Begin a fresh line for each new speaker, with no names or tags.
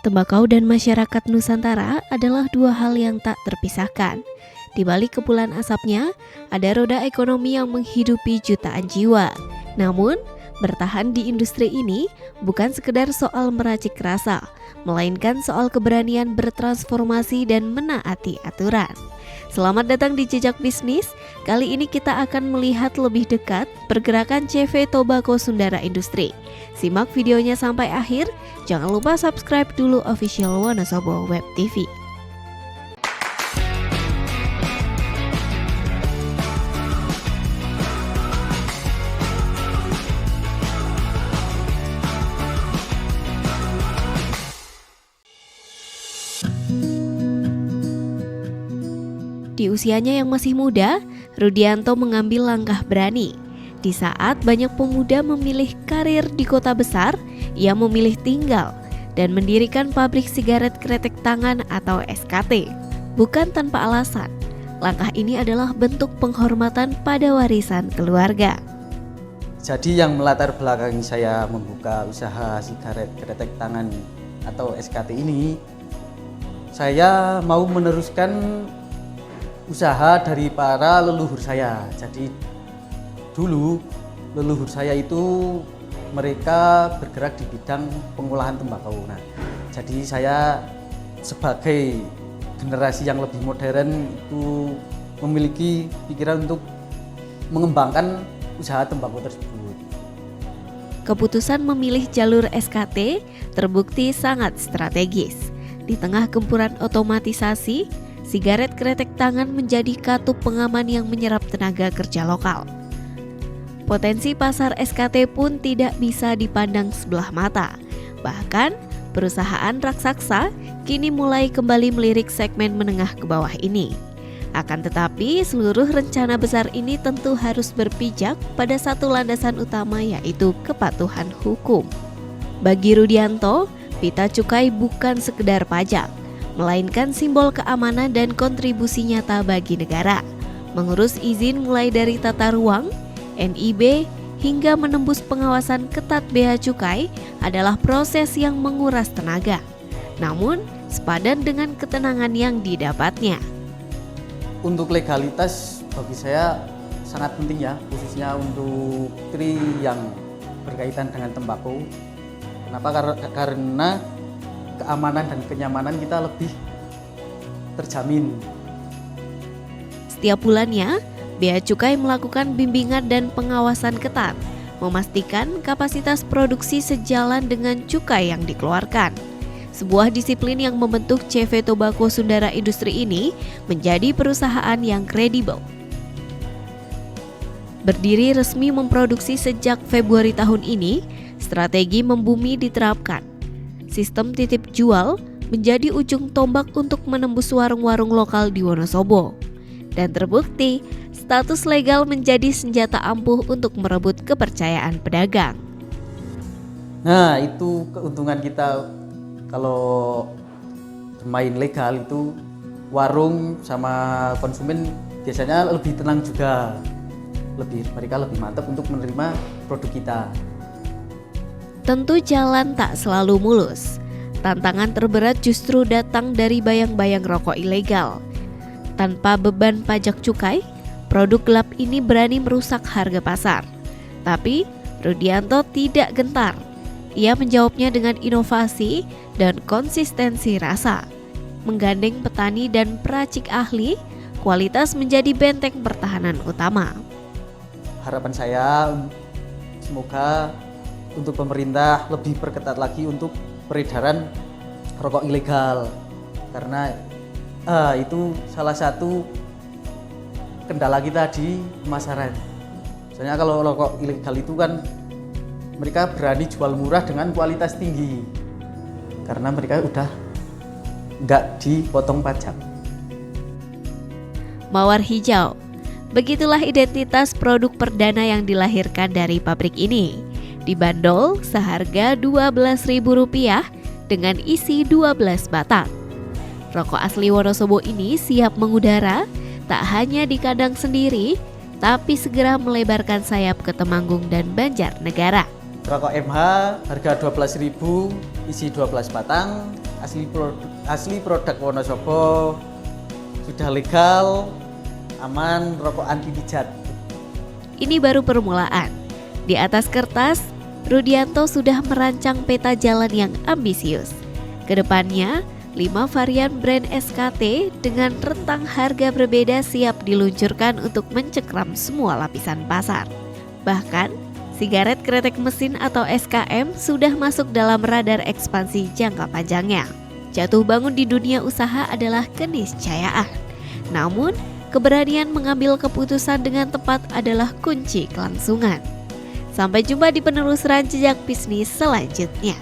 Tembakau dan masyarakat Nusantara adalah dua hal yang tak terpisahkan. Di balik kepulan asapnya, ada roda ekonomi yang menghidupi jutaan jiwa. Namun, bertahan di industri ini bukan sekedar soal meracik rasa, melainkan soal keberanian bertransformasi dan menaati aturan. Selamat datang di Jejak Bisnis. Kali ini kita akan melihat lebih dekat pergerakan CV Tobacco Sundara Industri. Simak videonya sampai akhir. Jangan lupa subscribe dulu official Wonosobo Web TV. Di usianya yang masih muda, Rudianto mengambil langkah berani. Di saat banyak pemuda memilih karir di kota besar, ia memilih tinggal dan mendirikan pabrik sigaret kretek tangan atau SKT. Bukan tanpa alasan, langkah ini adalah bentuk penghormatan pada warisan keluarga.
Jadi yang melatar belakangi saya membuka usaha sigaret kretek tangan atau SKT ini, saya mau meneruskan usaha dari para leluhur saya. Jadi dulu leluhur saya itu mereka bergerak di bidang pengolahan tembakau. Nah, jadi saya sebagai generasi yang lebih modern itu memiliki pikiran untuk mengembangkan usaha tembakau tersebut.
Keputusan memilih jalur SKT terbukti sangat strategis. Di tengah gempuran otomatisasi, sigaret kretek tangan menjadi katup pengaman yang menyerap tenaga kerja lokal. Potensi pasar SKT pun tidak bisa dipandang sebelah mata. Bahkan, perusahaan raksasa kini mulai kembali melirik segmen menengah ke bawah ini. Akan tetapi, seluruh rencana besar ini tentu harus berpijak pada satu landasan utama, yaitu kepatuhan hukum. Bagi Rudianto, pita cukai bukan sekedar pajak, melainkan simbol keamanan dan kontribusi nyata bagi negara. Mengurus izin mulai dari tata ruang, NIB, hingga menembus pengawasan ketat bea cukai adalah proses yang menguras tenaga. Namun, sepadan dengan ketenangan yang didapatnya.
Untuk legalitas bagi saya sangat penting ya, khususnya untuk industri yang berkaitan dengan tembakau. Kenapa? Karena keamanan dan kenyamanan kita lebih terjamin.
Setiap bulannya, Bea Cukai melakukan bimbingan dan pengawasan ketat, memastikan kapasitas produksi sejalan dengan cukai yang dikeluarkan. Sebuah disiplin yang membentuk CV Tobacco Sundara Industri ini menjadi perusahaan yang kredibel. Berdiri resmi memproduksi sejak Februari tahun ini, strategi membumi diterapkan. Sistem titip jual menjadi ujung tombak untuk menembus warung-warung lokal di Wonosobo. Dan terbukti, status legal menjadi senjata ampuh untuk merebut kepercayaan pedagang.
Nah, itu keuntungan kita kalau bermain legal itu, warung sama konsumen biasanya lebih tenang juga. Mereka lebih mantap untuk menerima produk kita.
Tentu jalan tak selalu mulus. Tantangan terberat justru datang dari bayang-bayang rokok ilegal. Tanpa beban pajak cukai, produk gelap ini berani merusak harga pasar. Tapi Rudianto tidak gentar. Ia menjawabnya dengan inovasi dan konsistensi rasa. Menggandeng petani dan peracik ahli, kualitas menjadi benteng pertahanan utama.
Harapan saya semoga untuk pemerintah lebih perketat lagi untuk peredaran rokok ilegal, karena itu salah satu kendala kita di pemasaran. Soalnya kalau rokok ilegal itu kan mereka berani jual murah dengan kualitas tinggi karena mereka udah nggak dipotong pajak.
Mawar hijau, begitulah identitas produk perdana yang dilahirkan dari pabrik ini. Dibanderol seharga Rp12.000 dengan isi 12 batang. Rokok asli Wonosobo ini siap mengudara, tak hanya di kandang sendiri, tapi segera melebarkan sayap ke Temanggung dan Banjarnegara.
Rokok MH harga 12.000, isi 12 batang, asli produk Wonosobo, sudah legal, aman, rokok anti pijat.
Ini baru permulaan. Di atas kertas, Rudianto sudah merancang peta jalan yang ambisius. Kedepannya, 5 varian brand SKT dengan rentang harga berbeda siap diluncurkan untuk mencekram semua lapisan pasar. Bahkan, sigaret kretek mesin atau SKM sudah masuk dalam radar ekspansi jangka panjangnya. Jatuh bangun di dunia usaha adalah keniscayaan. Namun, keberanian mengambil keputusan dengan tepat adalah kunci kelangsungan. Sampai jumpa di penelusuran jejak bisnis selanjutnya.